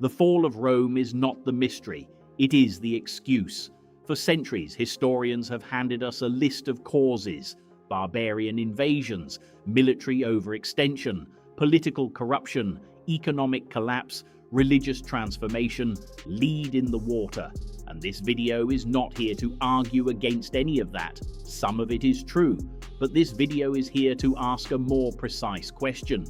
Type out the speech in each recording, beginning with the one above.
The fall of Rome is not the mystery, it is the excuse. For centuries, historians have handed us a list of causes: barbarian invasions, military overextension, political corruption, economic collapse, religious transformation, lead in the water. And this video is not here to argue against any of that. Some of it is true, but this video is here to ask a more precise question.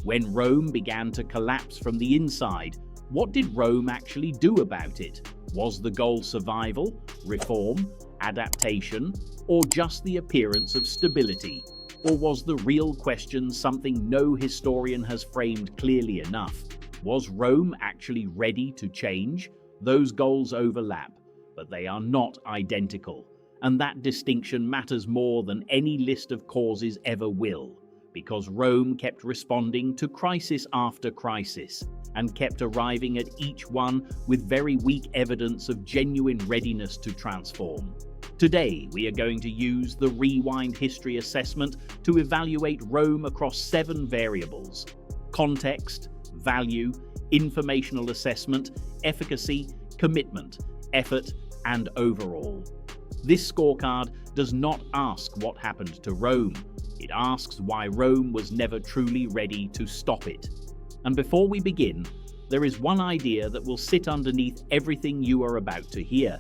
When Rome began to collapse from the inside, what did Rome actually do about it? Was the goal survival, reform, adaptation, or just the appearance of stability? Or was the real question something no historian has framed clearly enough? Was Rome actually ready to change? Those goals overlap, but they are not identical. And that distinction matters more than any list of causes ever will, because Rome kept responding to crisis after crisis, and kept arriving at each one with very weak evidence of genuine readiness to transform. Today, we are going to use the Rewind History Assessment to evaluate Rome across 7 variables: context, value, informational assessment, efficacy, commitment, effort, and overall. This scorecard does not ask what happened to Rome. It asks why Rome was never truly ready to stop it. And before we begin, there is one idea that will sit underneath everything you are about to hear.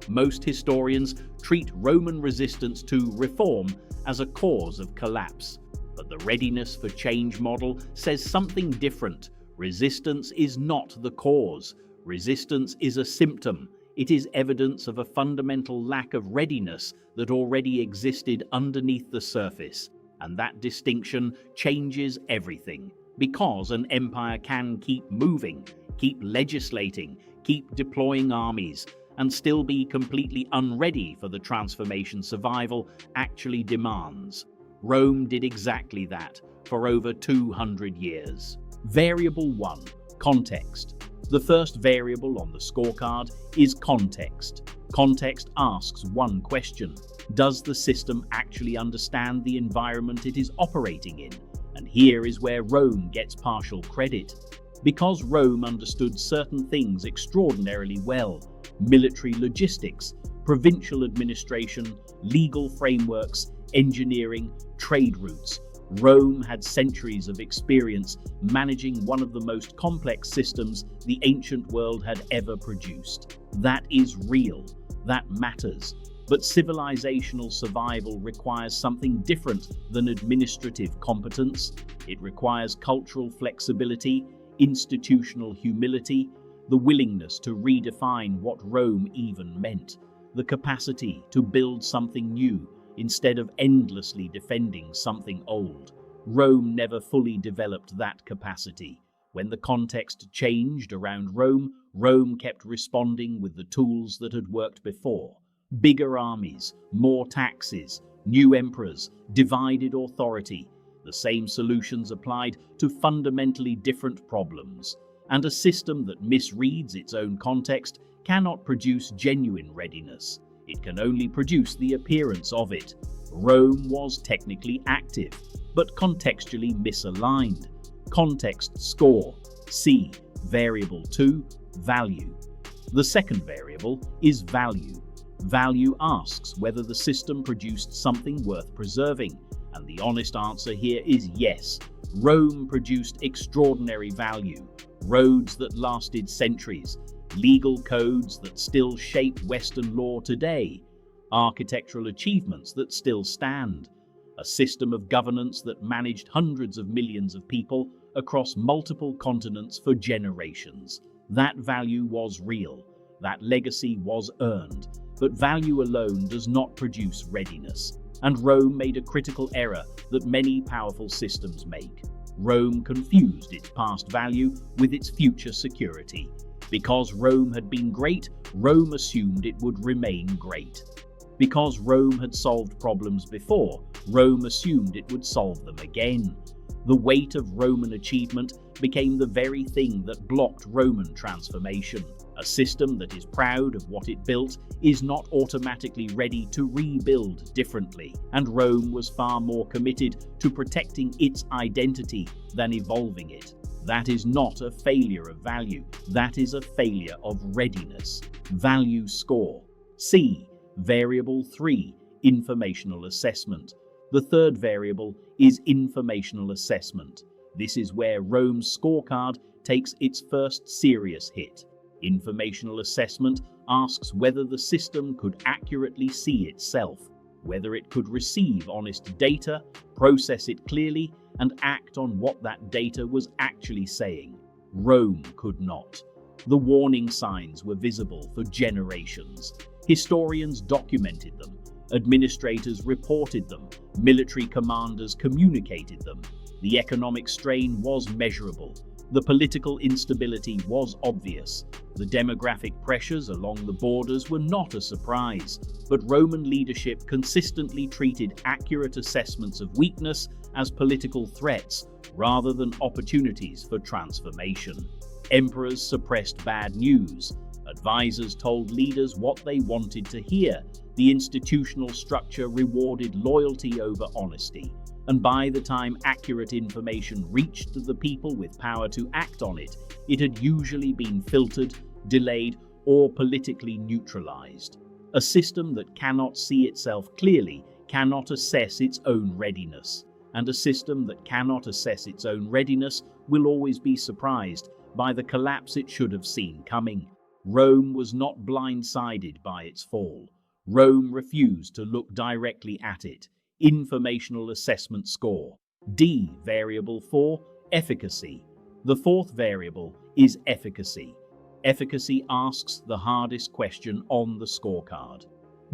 Most historians treat Roman resistance to reform as a cause of collapse. But the Readiness for Change model says something different. Resistance is not the cause. Resistance is a symptom. It is evidence of a fundamental lack of readiness that already existed underneath the surface. And that distinction changes everything. Because an empire can keep moving, keep legislating, keep deploying armies, and still be completely unready for the transformation survival actually demands. Rome did exactly that for over 200 years. Variable 1. Context. The first variable on the scorecard is context. Context asks one question: does the system actually understand the environment it is operating in? And here is where Rome gets partial credit. Because Rome understood certain things extraordinarily well: military logistics, provincial administration, legal frameworks, engineering, trade routes. Rome had centuries of experience managing one of the most complex systems the ancient world had ever produced. That is real. That matters. But civilizational survival requires something different than administrative competence. It requires cultural flexibility, institutional humility, the willingness to redefine what Rome even meant, the capacity to build something new instead of endlessly defending something old. Rome never fully developed that capacity. When the context changed around Rome, Rome kept responding with the tools that had worked before: bigger armies, more taxes, new emperors, divided authority. The same solutions applied to fundamentally different problems. And a system that misreads its own context cannot produce genuine readiness. It can only produce the appearance of it. Rome was technically active, but contextually misaligned. Context score: C. Variable 2. Value. The second variable is value. Value asks whether the system produced something worth preserving. And the honest answer here is yes. Rome produced extraordinary value. Roads that lasted centuries, legal codes that still shape Western law today, architectural achievements that still stand, a system of governance that managed hundreds of millions of people across multiple continents for generations. That value was real. That legacy was earned. But value alone does not produce readiness. And Rome made a critical error that many powerful systems make. Rome confused its past value with its future security. Because Rome had been great, Rome assumed it would remain great. Because Rome had solved problems before, Rome assumed it would solve them again. The weight of Roman achievement became the very thing that blocked Roman transformation. A system that is proud of what it built is not automatically ready to rebuild differently, and Rome was far more committed to protecting its identity than evolving it. That is not a failure of value. That is a failure of readiness. Value score. C. Variable 3. Informational assessment. The third variable is informational assessment. This is where Rome's scorecard takes its first serious hit. Informational assessment asks whether the system could accurately see itself, whether it could receive honest data, process it clearly, and act on what that data was actually saying. Rome could not. The warning signs were visible for generations. Historians documented them. Administrators reported them. Military commanders communicated them. The economic strain was measurable. The political instability was obvious. The demographic pressures along the borders were not a surprise, but Roman leadership consistently treated accurate assessments of weakness as political threats rather than opportunities for transformation. Emperors suppressed bad news. Advisors told leaders what they wanted to hear. The institutional structure rewarded loyalty over honesty. And by the time accurate information reached the people with power to act on it, it had usually been filtered, delayed, or politically neutralized. A system that cannot see itself clearly cannot assess its own readiness. And a system that cannot assess its own readiness will always be surprised by the collapse it should have seen coming. Rome was not blindsided by its fall. Rome refused to look directly at it. Informational assessment score. D. Variable 4. Efficacy. The fourth variable is efficacy. Efficacy asks the hardest question on the scorecard.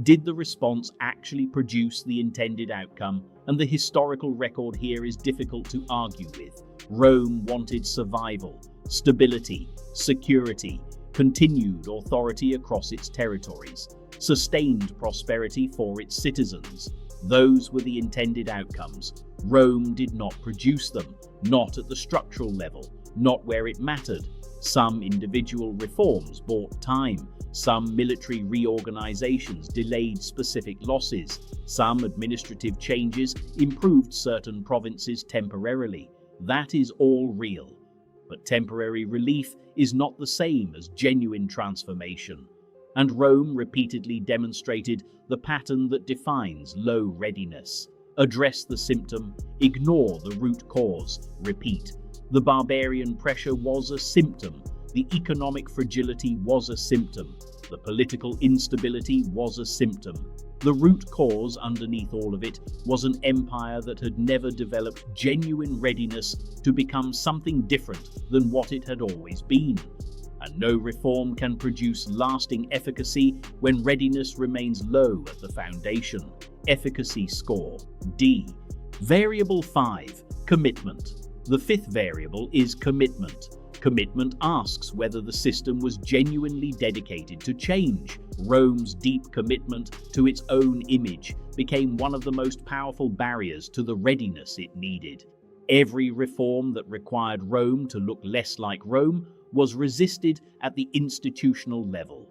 Did the response actually produce the intended outcome? And the historical record here is difficult to argue with. Rome wanted survival, stability, security, continued authority across its territories, sustained prosperity for its citizens. Those were the intended outcomes. Rome did not produce them, not at the structural level, not where it mattered. Some individual reforms bought time. Some military reorganizations delayed specific losses. Some administrative changes improved certain provinces temporarily. That is all real. But temporary relief is not the same as genuine transformation. And Rome repeatedly demonstrated the pattern that defines low readiness. Address the symptom, ignore the root cause, repeat. The barbarian pressure was a symptom. The economic fragility was a symptom. The political instability was a symptom. The root cause underneath all of it was an empire that had never developed genuine readiness to become something different than what it had always been. And no reform can produce lasting efficacy when readiness remains low at the foundation. Efficacy score. D. Variable 5. Commitment. The fifth variable is commitment. Commitment asks whether the system was genuinely dedicated to change. Rome's deep commitment to its own image became one of the most powerful barriers to the readiness it needed. Every reform that required Rome to look less like Rome was resisted at the institutional level.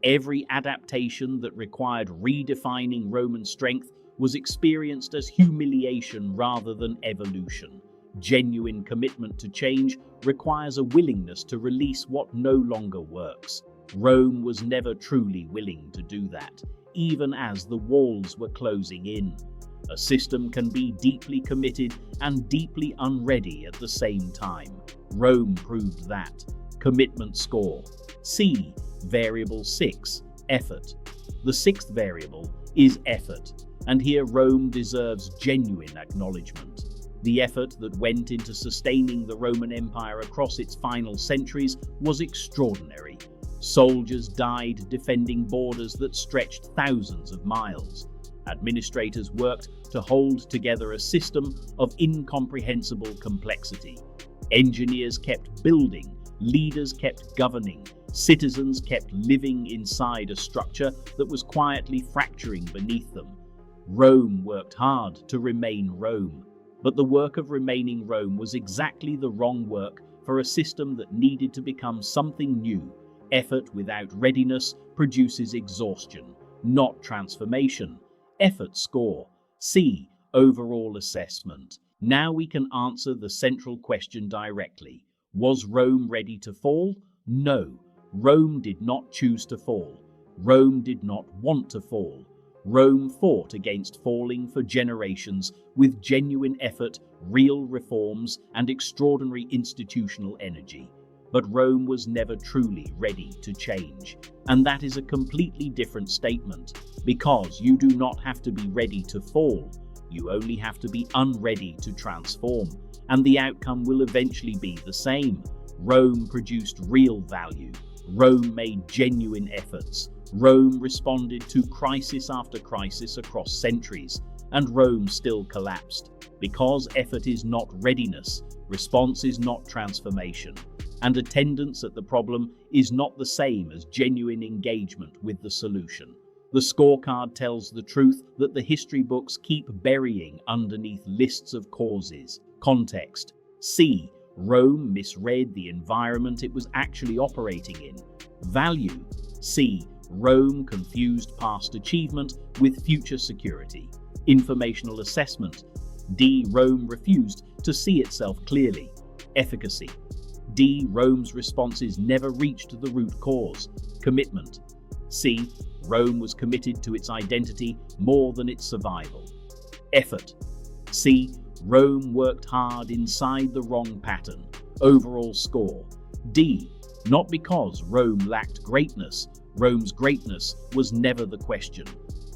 Every adaptation that required redefining Roman strength was experienced as humiliation rather than evolution. Genuine commitment to change requires a willingness to release what no longer works. Rome was never truly willing to do that, even as the walls were closing in. A system can be deeply committed and deeply unready at the same time. Rome proved that. Commitment score. C. Variable 6. Effort. The sixth variable is effort, and here Rome deserves genuine acknowledgement. The effort that went into sustaining the Roman Empire across its final centuries was extraordinary. Soldiers died defending borders that stretched thousands of miles. Administrators worked to hold together a system of incomprehensible complexity. Engineers kept building, leaders kept governing, citizens kept living inside a structure that was quietly fracturing beneath them. Rome worked hard to remain Rome. But the work of remaining Rome was exactly the wrong work for a system that needed to become something new. Effort without readiness produces exhaustion, not transformation. Effort score. C. Overall assessment. Now we can answer the central question directly. Was Rome ready to fall? No, Rome did not choose to fall. Rome did not want to fall. Rome fought against falling for generations with genuine effort, real reforms, and extraordinary institutional energy. But Rome was never truly ready to change. And that is a completely different statement, because you do not have to be ready to fall. You only have to be unready to transform, and the outcome will eventually be the same. Rome produced real value. Rome made genuine efforts. Rome responded to crisis after crisis across centuries, and Rome still collapsed. Because effort is not readiness, response is not transformation, and attendance at the problem is not the same as genuine engagement with the solution. The scorecard tells the truth that the history books keep burying underneath lists of causes. Context. C. Rome misread the environment it was actually operating in. Value. C. Rome confused past achievement with future security. Informational assessment. D. Rome refused to see itself clearly. Efficacy. D. Rome's responses never reached the root cause. Commitment. C. Rome was committed to its identity more than its survival. Effort. C. Rome worked hard inside the wrong pattern. Overall score. D. Not because Rome lacked greatness. Rome's greatness was never the question.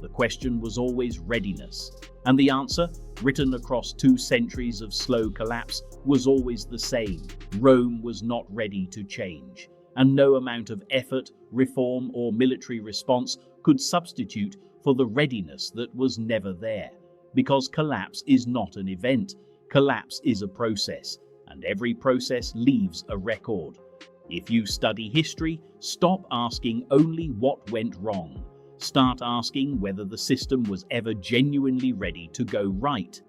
The question was always readiness. And the answer, written across 2 centuries of slow collapse, was always the same. Rome was not ready to change. And no amount of effort, reform, or military response could substitute for the readiness that was never there. Because collapse is not an event. Collapse is a process, and every process leaves a record. If you study history, stop asking only what went wrong. Start asking whether the system was ever genuinely ready to go right.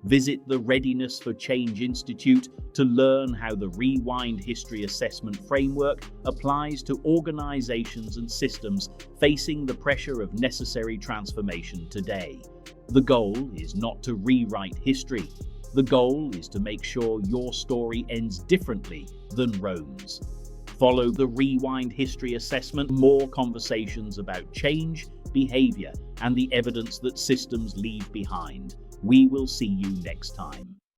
Visit the Readiness for Change Institute to learn how the Rewind History Assessment Framework applies to organizations and systems facing the pressure of necessary transformation today. The goal is not to rewrite history. The goal is to make sure your story ends differently than Rome's. Follow the Rewind History Assessment for more conversations about change, behavior, and the evidence that systems leave behind. We will see you next time.